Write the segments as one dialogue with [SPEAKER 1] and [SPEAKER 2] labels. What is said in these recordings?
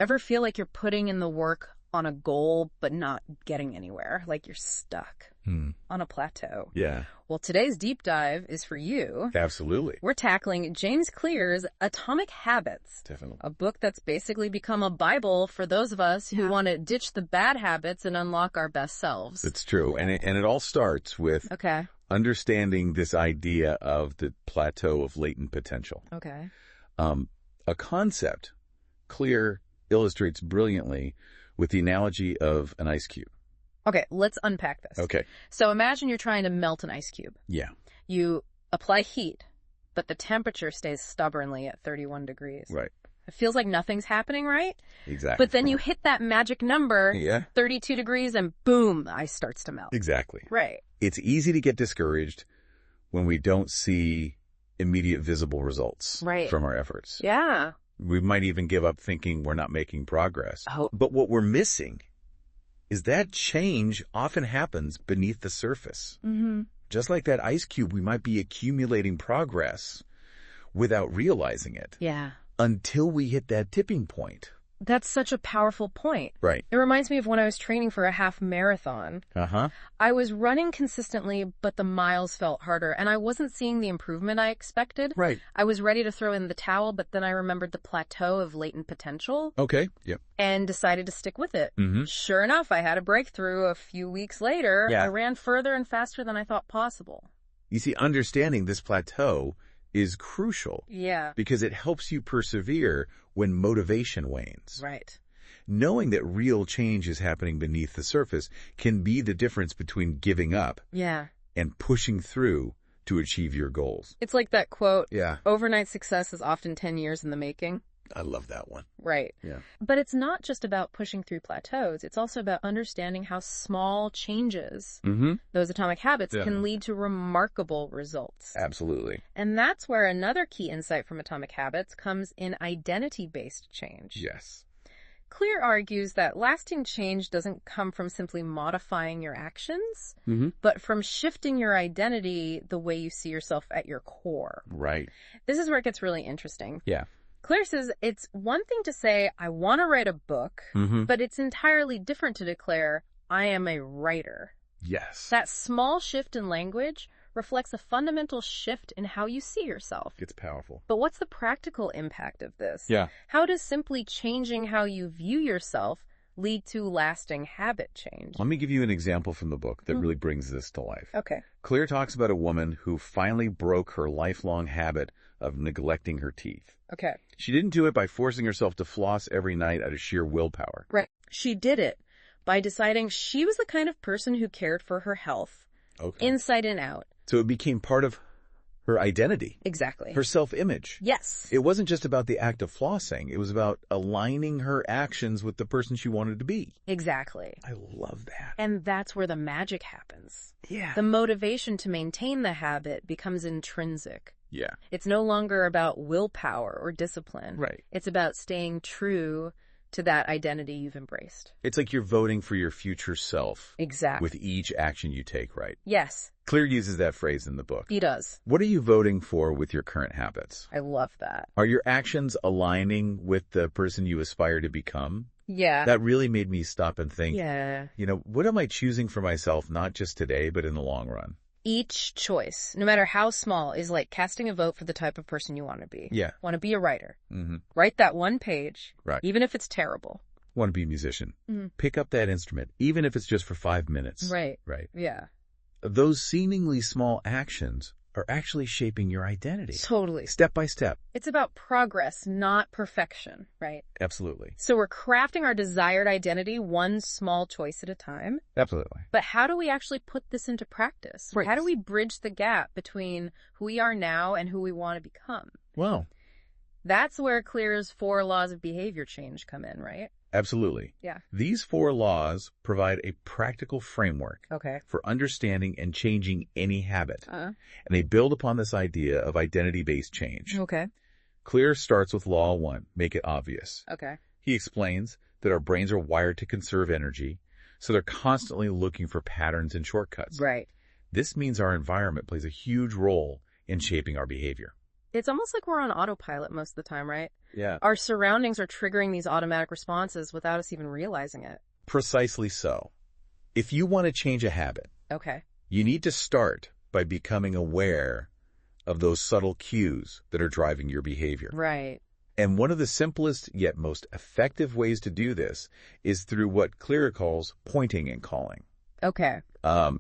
[SPEAKER 1] Ever feel like you're putting in the work on a goal but not getting anywhere? Like you're stuck on a plateau.
[SPEAKER 2] Yeah.
[SPEAKER 1] Well, today's deep dive is for you.
[SPEAKER 2] Absolutely.
[SPEAKER 1] We're tackling James Clear's Atomic Habits.
[SPEAKER 2] Definitely.
[SPEAKER 1] A book that's basically become a Bible for those of us who want to ditch the bad habits and unlock our best selves.
[SPEAKER 2] It's true. And it all starts with understanding this idea of the plateau of latent potential.
[SPEAKER 1] Okay.
[SPEAKER 2] A concept Clear illustrates brilliantly with the analogy of an ice cube.
[SPEAKER 1] Okay, let's unpack this.
[SPEAKER 2] Okay.
[SPEAKER 1] So imagine you're trying to melt an ice cube.
[SPEAKER 2] Yeah.
[SPEAKER 1] You apply heat, but the temperature stays stubbornly at 31 degrees.
[SPEAKER 2] Right.
[SPEAKER 1] It feels like nothing's happening, right?
[SPEAKER 2] Exactly.
[SPEAKER 1] But then you hit that magic number, 32 degrees, and boom, the ice starts to melt.
[SPEAKER 2] Exactly.
[SPEAKER 1] Right.
[SPEAKER 2] It's easy to get discouraged when we don't see immediate visible results from our efforts.
[SPEAKER 1] Yeah.
[SPEAKER 2] We might even give up thinking we're not making progress.
[SPEAKER 1] Oh.
[SPEAKER 2] But what we're missing is that change often happens beneath the surface.
[SPEAKER 1] Mm-hmm.
[SPEAKER 2] Just like that ice cube, we might be accumulating progress without realizing it.
[SPEAKER 1] Yeah.
[SPEAKER 2] Until we hit that tipping point.
[SPEAKER 1] That's such a powerful point.
[SPEAKER 2] Right.
[SPEAKER 1] It reminds me of when I was training for a half marathon.
[SPEAKER 2] Uh-huh.
[SPEAKER 1] I was running consistently, but the miles felt harder, and I wasn't seeing the improvement I expected.
[SPEAKER 2] Right.
[SPEAKER 1] I was ready to throw in the towel, but then I remembered the plateau of latent potential.
[SPEAKER 2] Okay. Yep.
[SPEAKER 1] And decided to stick with it.
[SPEAKER 2] Mm-hmm.
[SPEAKER 1] Sure enough, I had a breakthrough a few weeks later.
[SPEAKER 2] Yeah.
[SPEAKER 1] I ran further and faster than I thought possible.
[SPEAKER 2] You see, understanding this plateau is crucial.
[SPEAKER 1] Yeah.
[SPEAKER 2] Because it helps you persevere when motivation wanes.
[SPEAKER 1] Right.
[SPEAKER 2] Knowing that real change is happening beneath the surface can be the difference between giving up and pushing through to achieve your goals.
[SPEAKER 1] It's like that quote,
[SPEAKER 2] Yeah.
[SPEAKER 1] overnight success is often 10 years in the making.
[SPEAKER 2] I love that one.
[SPEAKER 1] Right.
[SPEAKER 2] Yeah.
[SPEAKER 1] But it's not just about pushing through plateaus. It's also about understanding how small changes, those atomic habits, can lead to remarkable results.
[SPEAKER 2] Absolutely.
[SPEAKER 1] And that's where another key insight from Atomic Habits comes in identity-based change.
[SPEAKER 2] Yes.
[SPEAKER 1] Clear argues that lasting change doesn't come from simply modifying your actions, but from shifting your identity the way you see yourself at your core.
[SPEAKER 2] Right.
[SPEAKER 1] This is where it gets really interesting.
[SPEAKER 2] Yeah.
[SPEAKER 1] Clear says it's one thing to say, I want to write a book, but it's entirely different to declare, I am a writer.
[SPEAKER 2] Yes.
[SPEAKER 1] That small shift in language reflects a fundamental shift in how you see yourself.
[SPEAKER 2] It's powerful.
[SPEAKER 1] But what's the practical impact of this?
[SPEAKER 2] Yeah.
[SPEAKER 1] How does simply changing how you view yourself lead to lasting habit change?
[SPEAKER 2] Let me give you an example from the book that really brings this to life.
[SPEAKER 1] Okay.
[SPEAKER 2] Clear talks about a woman who finally broke her lifelong habit of neglecting her teeth.
[SPEAKER 1] Okay.
[SPEAKER 2] She didn't do it by forcing herself to floss every night out of sheer willpower.
[SPEAKER 1] Right. She did it by deciding she was the kind of person who cared for her health, inside and out.
[SPEAKER 2] So it became part of her identity.
[SPEAKER 1] Exactly.
[SPEAKER 2] Her self-image.
[SPEAKER 1] Yes.
[SPEAKER 2] It wasn't just about the act of flossing. It was about aligning her actions with the person she wanted to be.
[SPEAKER 1] Exactly.
[SPEAKER 2] I love that.
[SPEAKER 1] And that's where the magic happens.
[SPEAKER 2] Yeah.
[SPEAKER 1] The motivation to maintain the habit becomes intrinsic.
[SPEAKER 2] Yeah.
[SPEAKER 1] It's no longer about willpower or discipline.
[SPEAKER 2] Right.
[SPEAKER 1] It's about staying true to that identity you've embraced.
[SPEAKER 2] It's like you're voting for your future self.
[SPEAKER 1] Exactly.
[SPEAKER 2] With each action you take, right?
[SPEAKER 1] Yes.
[SPEAKER 2] Clear uses that phrase in the book.
[SPEAKER 1] He does.
[SPEAKER 2] What are you voting for with your current habits?
[SPEAKER 1] I love that.
[SPEAKER 2] Are your actions aligning with the person you aspire to become?
[SPEAKER 1] Yeah.
[SPEAKER 2] That really made me stop and think,
[SPEAKER 1] Yeah.
[SPEAKER 2] What am I choosing for myself, not just today, but in the long run?
[SPEAKER 1] Each choice, no matter how small, is like casting a vote for the type of person you want to be.
[SPEAKER 2] Yeah.
[SPEAKER 1] Want to be a writer. Write that one page,
[SPEAKER 2] Right.
[SPEAKER 1] even if it's terrible.
[SPEAKER 2] Want to be a musician. Pick up that instrument, even if it's just for 5 minutes.
[SPEAKER 1] Right.
[SPEAKER 2] Right.
[SPEAKER 1] Yeah.
[SPEAKER 2] Those seemingly small actions are actually shaping your identity.
[SPEAKER 1] Totally.
[SPEAKER 2] Step by step.
[SPEAKER 1] It's about progress, not perfection, right?
[SPEAKER 2] Absolutely.
[SPEAKER 1] So we're crafting our desired identity one small choice at a time.
[SPEAKER 2] Absolutely.
[SPEAKER 1] But how do we actually put this into practice?
[SPEAKER 2] Right.
[SPEAKER 1] How do we bridge the gap between who we are now and who we want to become?
[SPEAKER 2] Well,
[SPEAKER 1] that's where Clear's 4 laws of behavior change come in, right?
[SPEAKER 2] absolutely.
[SPEAKER 1] Yeah.
[SPEAKER 2] These 4 laws provide a practical framework for understanding and changing any habit. And they build upon this idea of identity-based change.
[SPEAKER 1] Okay.
[SPEAKER 2] Clear starts with Law 1, make it obvious.
[SPEAKER 1] Okay.
[SPEAKER 2] He explains that our brains are wired to conserve energy, so they're constantly looking for patterns and shortcuts.
[SPEAKER 1] Right.
[SPEAKER 2] This means our environment plays a huge role in shaping our behavior.
[SPEAKER 1] It's almost like we're on autopilot most of the time, right?
[SPEAKER 2] Yeah.
[SPEAKER 1] Our surroundings are triggering these automatic responses without us even realizing it.
[SPEAKER 2] Precisely so. If you want to change a habit,
[SPEAKER 1] okay,
[SPEAKER 2] you need to start by becoming aware of those subtle cues that are driving your behavior.
[SPEAKER 1] Right.
[SPEAKER 2] And one of the simplest yet most effective ways to do this is through what Clear calls pointing and calling.
[SPEAKER 1] Okay.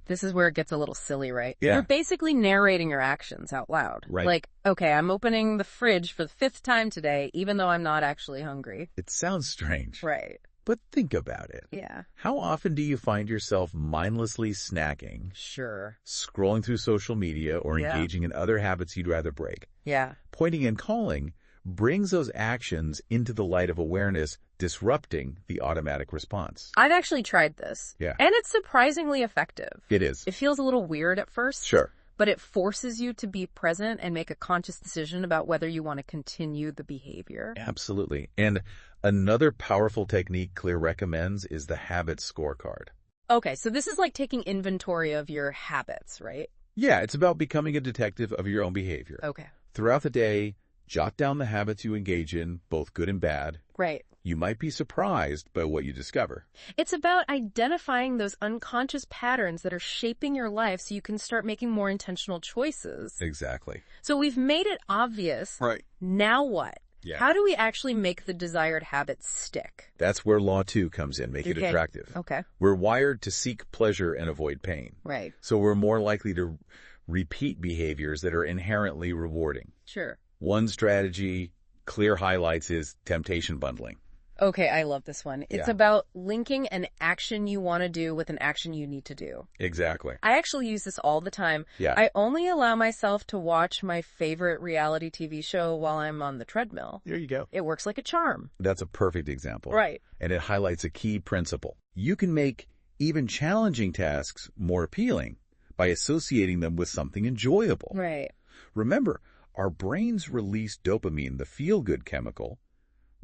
[SPEAKER 1] This is where it gets a little silly, right?
[SPEAKER 2] Yeah.
[SPEAKER 1] You're basically narrating your actions out loud.
[SPEAKER 2] Right.
[SPEAKER 1] Like, okay, I'm opening the fridge for the 5th time today, even though I'm not actually hungry.
[SPEAKER 2] It sounds strange.
[SPEAKER 1] Right.
[SPEAKER 2] But think about it.
[SPEAKER 1] Yeah.
[SPEAKER 2] How often do you find yourself mindlessly snacking,
[SPEAKER 1] Sure.
[SPEAKER 2] scrolling through social media, or engaging in other habits you'd rather break?
[SPEAKER 1] Yeah.
[SPEAKER 2] Pointing and calling brings those actions into the light of awareness, disrupting the automatic response.
[SPEAKER 1] I've actually tried this.
[SPEAKER 2] Yeah.
[SPEAKER 1] And it's surprisingly effective.
[SPEAKER 2] It is.
[SPEAKER 1] It feels a little weird at first.
[SPEAKER 2] Sure.
[SPEAKER 1] But it forces you to be present and make a conscious decision about whether you want to continue the behavior.
[SPEAKER 2] Absolutely. And another powerful technique Clear recommends is the habit scorecard.
[SPEAKER 1] Okay, so this is like taking inventory of your habits, right?
[SPEAKER 2] Yeah, it's about becoming a detective of your own behavior.
[SPEAKER 1] Okay.
[SPEAKER 2] Throughout the day, jot down the habits you engage in, both good and bad.
[SPEAKER 1] Right.
[SPEAKER 2] You might be surprised by what you discover.
[SPEAKER 1] It's about identifying those unconscious patterns that are shaping your life so you can start making more intentional choices.
[SPEAKER 2] Exactly.
[SPEAKER 1] So we've made it obvious.
[SPEAKER 2] Right.
[SPEAKER 1] Now what?
[SPEAKER 2] Yeah.
[SPEAKER 1] How do we actually make the desired habits stick?
[SPEAKER 2] That's where Law 2 comes in, make it attractive.
[SPEAKER 1] Okay.
[SPEAKER 2] We're wired to seek pleasure and avoid pain.
[SPEAKER 1] Right.
[SPEAKER 2] So we're more likely to repeat behaviors that are inherently rewarding.
[SPEAKER 1] Sure.
[SPEAKER 2] One strategy Clear highlights is temptation bundling.
[SPEAKER 1] Okay, I love this one. It's about linking an action you want to do with an action you need to do.
[SPEAKER 2] Exactly.
[SPEAKER 1] I actually use this all the time.
[SPEAKER 2] Yeah.
[SPEAKER 1] I only allow myself to watch my favorite reality TV show while I'm on the treadmill.
[SPEAKER 2] There you go.
[SPEAKER 1] It works like a charm.
[SPEAKER 2] That's a perfect example.
[SPEAKER 1] Right.
[SPEAKER 2] And it highlights a key principle. You can make even challenging tasks more appealing by associating them with something enjoyable.
[SPEAKER 1] Right.
[SPEAKER 2] Remember, our brains release dopamine, the feel-good chemical,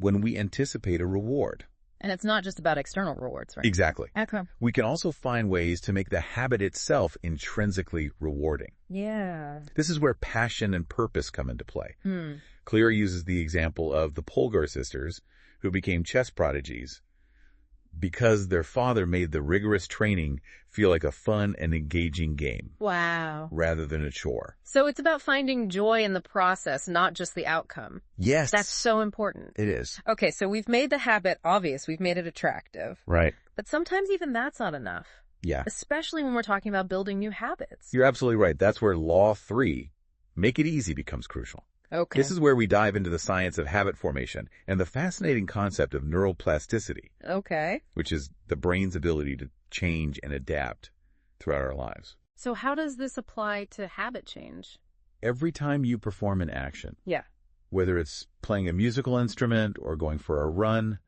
[SPEAKER 2] when we anticipate a reward.
[SPEAKER 1] And it's not just about external rewards, right?
[SPEAKER 2] Exactly.
[SPEAKER 1] Okay.
[SPEAKER 2] We can also find ways to make the habit itself intrinsically rewarding.
[SPEAKER 1] Yeah.
[SPEAKER 2] This is where passion and purpose come into play. Clear uses the example of the Polgar sisters, who became chess prodigies because their father made the rigorous training feel like a fun and engaging game.
[SPEAKER 1] Wow.
[SPEAKER 2] Rather than a chore.
[SPEAKER 1] So it's about finding joy in the process, not just the outcome.
[SPEAKER 2] Yes.
[SPEAKER 1] That's so important.
[SPEAKER 2] It is.
[SPEAKER 1] Okay, so we've made the habit obvious. We've made it attractive.
[SPEAKER 2] Right.
[SPEAKER 1] But sometimes even that's not enough.
[SPEAKER 2] Yeah.
[SPEAKER 1] Especially when we're talking about building new habits.
[SPEAKER 2] You're absolutely right. That's where Law 3, make it easy, becomes crucial.
[SPEAKER 1] Okay.
[SPEAKER 2] This is where we dive into the science of habit formation and the fascinating concept of neuroplasticity.
[SPEAKER 1] Okay.
[SPEAKER 2] Which is the brain's ability to change and adapt throughout our lives.
[SPEAKER 1] So how does this apply to habit change?
[SPEAKER 2] Every time you perform an action,
[SPEAKER 1] Yeah.
[SPEAKER 2] whether it's playing a musical instrument or going for a run,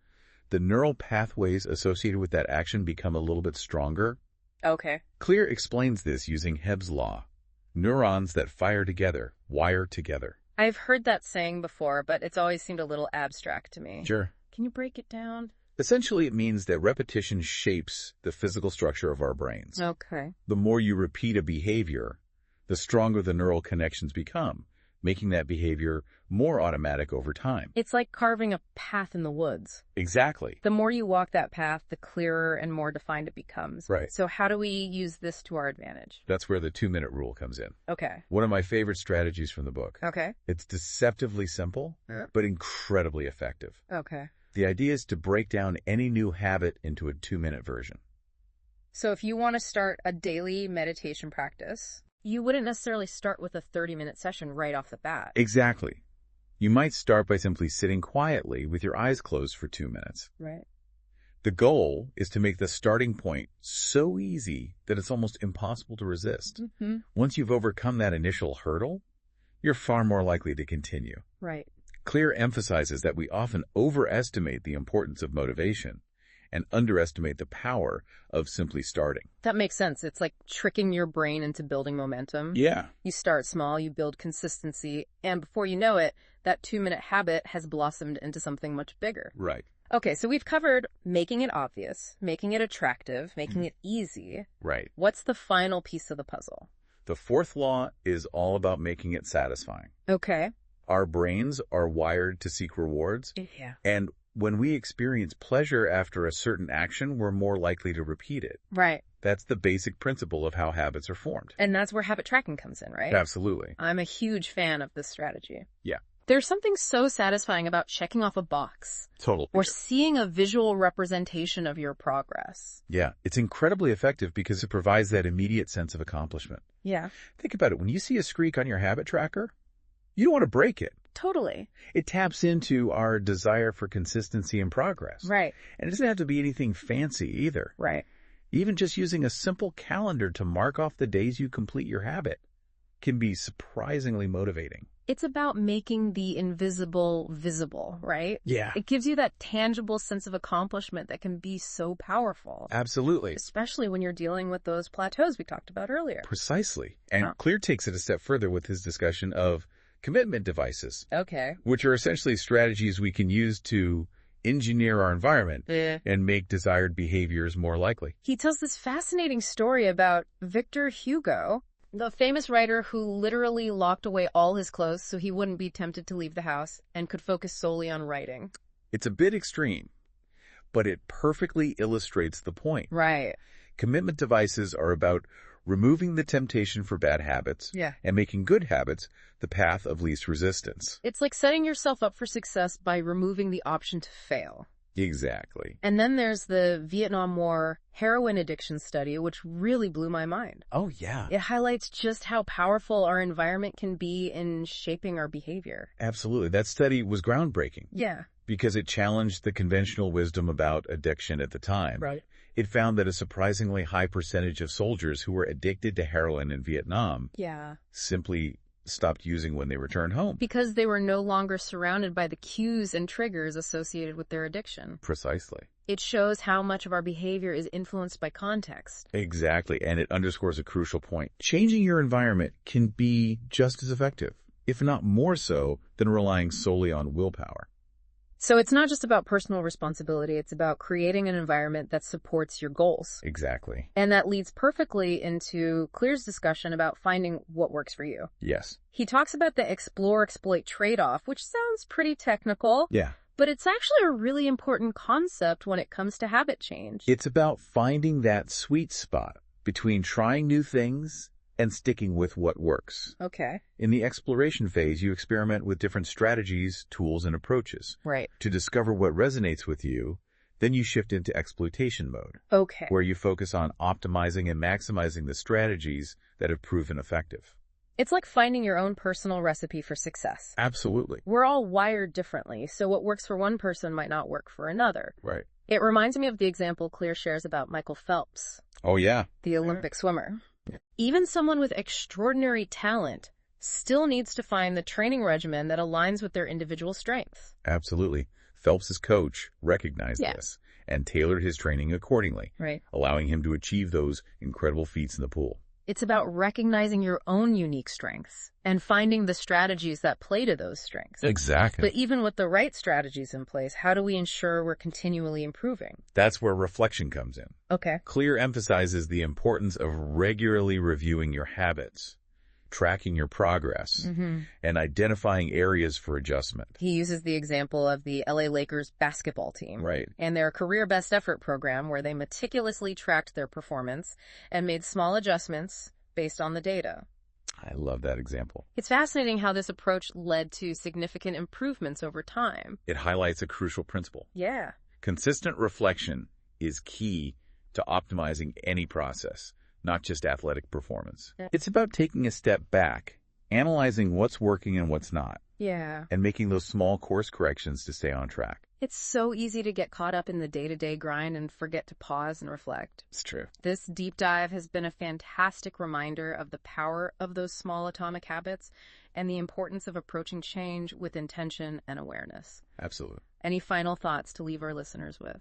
[SPEAKER 2] the neural pathways associated with that action become a little bit stronger.
[SPEAKER 1] Okay.
[SPEAKER 2] Clear explains this using Hebb's law. Neurons that fire together wire together.
[SPEAKER 1] I've heard that saying before, but it's always seemed a little abstract to me.
[SPEAKER 2] Sure.
[SPEAKER 1] Can you break it down?
[SPEAKER 2] Essentially, it means that repetition shapes the physical structure of our brains.
[SPEAKER 1] Okay.
[SPEAKER 2] The more you repeat a behavior, the stronger the neural connections become, making that behavior more automatic over time.
[SPEAKER 1] It's like carving a path in the woods.
[SPEAKER 2] Exactly.
[SPEAKER 1] The more you walk that path, the clearer and more defined it becomes.
[SPEAKER 2] Right.
[SPEAKER 1] So how do we use this to our advantage?
[SPEAKER 2] That's where the 2-minute rule comes in.
[SPEAKER 1] Okay.
[SPEAKER 2] One of my favorite strategies from the book.
[SPEAKER 1] Okay.
[SPEAKER 2] It's deceptively simple, but incredibly effective.
[SPEAKER 1] Okay.
[SPEAKER 2] The idea is to break down any new habit into a 2-minute version.
[SPEAKER 1] So if you want to start a daily meditation practice, you wouldn't necessarily start with a 30-minute session right off the bat.
[SPEAKER 2] Exactly. You might start by simply sitting quietly with your eyes closed for 2 minutes.
[SPEAKER 1] Right.
[SPEAKER 2] The goal is to make the starting point so easy that it's almost impossible to resist.
[SPEAKER 1] Mm-hmm.
[SPEAKER 2] Once you've overcome that initial hurdle, you're far more likely to continue.
[SPEAKER 1] Right.
[SPEAKER 2] Clear emphasizes that we often overestimate the importance of motivation and underestimate the power of simply starting.
[SPEAKER 1] That makes sense. It's like tricking your brain into building momentum.
[SPEAKER 2] Yeah.
[SPEAKER 1] You start small, you build consistency, and before you know it, that 2-minute habit has blossomed into something much bigger.
[SPEAKER 2] Right.
[SPEAKER 1] Okay, so we've covered making it obvious, making it attractive, making it easy.
[SPEAKER 2] Right.
[SPEAKER 1] What's the final piece of the puzzle?
[SPEAKER 2] The 4th law is all about making it satisfying.
[SPEAKER 1] Okay.
[SPEAKER 2] Our brains are wired to seek rewards.
[SPEAKER 1] Yeah.
[SPEAKER 2] And when we experience pleasure after a certain action, we're more likely to repeat it.
[SPEAKER 1] Right.
[SPEAKER 2] That's the basic principle of how habits are formed.
[SPEAKER 1] And that's where habit tracking comes in, right?
[SPEAKER 2] Absolutely.
[SPEAKER 1] I'm a huge fan of this strategy.
[SPEAKER 2] Yeah.
[SPEAKER 1] There's something so satisfying about checking off a box.
[SPEAKER 2] Totally.
[SPEAKER 1] Or seeing a visual representation of your progress.
[SPEAKER 2] Yeah. It's incredibly effective because it provides that immediate sense of accomplishment.
[SPEAKER 1] Yeah.
[SPEAKER 2] Think about it. When you see a streak on your habit tracker, you don't want to break it.
[SPEAKER 1] Totally.
[SPEAKER 2] It taps into our desire for consistency and progress.
[SPEAKER 1] Right.
[SPEAKER 2] And it doesn't have to be anything fancy either.
[SPEAKER 1] Right.
[SPEAKER 2] Even just using a simple calendar to mark off the days you complete your habit can be surprisingly motivating.
[SPEAKER 1] It's about making the invisible visible, right?
[SPEAKER 2] Yeah.
[SPEAKER 1] It gives you that tangible sense of accomplishment that can be so powerful.
[SPEAKER 2] Absolutely.
[SPEAKER 1] Especially when you're dealing with those plateaus we talked about earlier.
[SPEAKER 2] Precisely. And Clear takes it a step further with his discussion of commitment devices.
[SPEAKER 1] Okay.
[SPEAKER 2] Which are essentially strategies we can use to engineer our environment and make desired behaviors more likely.
[SPEAKER 1] He tells this fascinating story about Victor Hugo, the famous writer who literally locked away all his clothes so he wouldn't be tempted to leave the house and could focus solely on writing.
[SPEAKER 2] It's a bit extreme, but it perfectly illustrates the point.
[SPEAKER 1] Right.
[SPEAKER 2] Commitment devices are about removing the temptation for bad habits and making good habits the path of least resistance.
[SPEAKER 1] It's like setting yourself up for success by removing the option to fail.
[SPEAKER 2] Exactly.
[SPEAKER 1] And then there's the Vietnam War heroin addiction study, which really blew my mind.
[SPEAKER 2] Oh, yeah.
[SPEAKER 1] It highlights just how powerful our environment can be in shaping our behavior.
[SPEAKER 2] Absolutely. That study was groundbreaking.
[SPEAKER 1] Yeah.
[SPEAKER 2] Because it challenged the conventional wisdom about addiction at the time.
[SPEAKER 1] Right.
[SPEAKER 2] It found that a surprisingly high percentage of soldiers who were addicted to heroin in Vietnam simply stopped using when they returned home.
[SPEAKER 1] Because they were no longer surrounded by the cues and triggers associated with their addiction.
[SPEAKER 2] Precisely.
[SPEAKER 1] It shows how much of our behavior is influenced by context.
[SPEAKER 2] Exactly, and it underscores a crucial point. Changing your environment can be just as effective, if not more so, than relying solely on willpower.
[SPEAKER 1] So it's not just about personal responsibility, it's about creating an environment that supports your goals.
[SPEAKER 2] Exactly.
[SPEAKER 1] And that leads perfectly into Clear's discussion about finding what works for you.
[SPEAKER 2] Yes.
[SPEAKER 1] He talks about the explore-exploit trade-off, which sounds pretty technical.
[SPEAKER 2] Yeah.
[SPEAKER 1] But it's actually a really important concept when it comes to habit change.
[SPEAKER 2] It's about finding that sweet spot between trying new things and sticking with what works.
[SPEAKER 1] Okay.
[SPEAKER 2] In the exploration phase, you experiment with different strategies, tools, and approaches.
[SPEAKER 1] Right.
[SPEAKER 2] To discover what resonates with you, then you shift into exploitation mode.
[SPEAKER 1] Okay.
[SPEAKER 2] Where you focus on optimizing and maximizing the strategies that have proven effective.
[SPEAKER 1] It's like finding your own personal recipe for success.
[SPEAKER 2] Absolutely.
[SPEAKER 1] We're all wired differently, so what works for one person might not work for another.
[SPEAKER 2] Right.
[SPEAKER 1] It reminds me of the example Clear shares about Michael Phelps.
[SPEAKER 2] Oh, yeah.
[SPEAKER 1] The Olympic swimmer. Even someone with extraordinary talent still needs to find the training regimen that aligns with their individual strengths.
[SPEAKER 2] Absolutely. Phelps's coach recognized this and tailored his training accordingly, allowing him to achieve those incredible feats in the pool.
[SPEAKER 1] It's about recognizing your own unique strengths and finding the strategies that play to those strengths.
[SPEAKER 2] Exactly.
[SPEAKER 1] But even with the right strategies in place, how do we ensure we're continually improving?
[SPEAKER 2] That's where reflection comes in.
[SPEAKER 1] Okay.
[SPEAKER 2] Clear emphasizes the importance of regularly reviewing your habits, tracking your progress, and identifying areas for adjustment.
[SPEAKER 1] He uses the example of the LA Lakers basketball team.
[SPEAKER 2] Right.
[SPEAKER 1] And their career best effort program where they meticulously tracked their performance and made small adjustments based on the data.
[SPEAKER 2] I love that example.
[SPEAKER 1] It's fascinating how this approach led to significant improvements over time.
[SPEAKER 2] It highlights a crucial principle.
[SPEAKER 1] Yeah.
[SPEAKER 2] Consistent reflection is key to optimizing any process, not just athletic performance. It's about taking a step back, analyzing what's working and what's not.
[SPEAKER 1] Yeah.
[SPEAKER 2] And making those small course corrections to stay on track.
[SPEAKER 1] It's so easy to get caught up in the day-to-day grind and forget to pause and reflect.
[SPEAKER 2] It's true.
[SPEAKER 1] This deep dive has been a fantastic reminder of the power of those small atomic habits and the importance of approaching change with intention and awareness.
[SPEAKER 2] Absolutely.
[SPEAKER 1] Any final thoughts to leave our listeners with?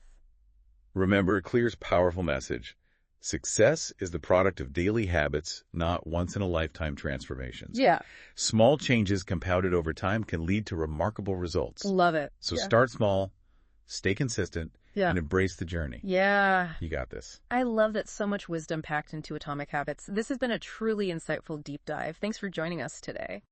[SPEAKER 2] Remember Clear's powerful message. Success is the product of daily habits, not once-in-a-lifetime transformations.
[SPEAKER 1] Yeah.
[SPEAKER 2] Small changes compounded over time can lead to remarkable results.
[SPEAKER 1] Love it.
[SPEAKER 2] So start small, stay consistent, and embrace the journey.
[SPEAKER 1] Yeah.
[SPEAKER 2] You got this.
[SPEAKER 1] I love that so much wisdom packed into Atomic Habits. This has been a truly insightful deep dive. Thanks for joining us today.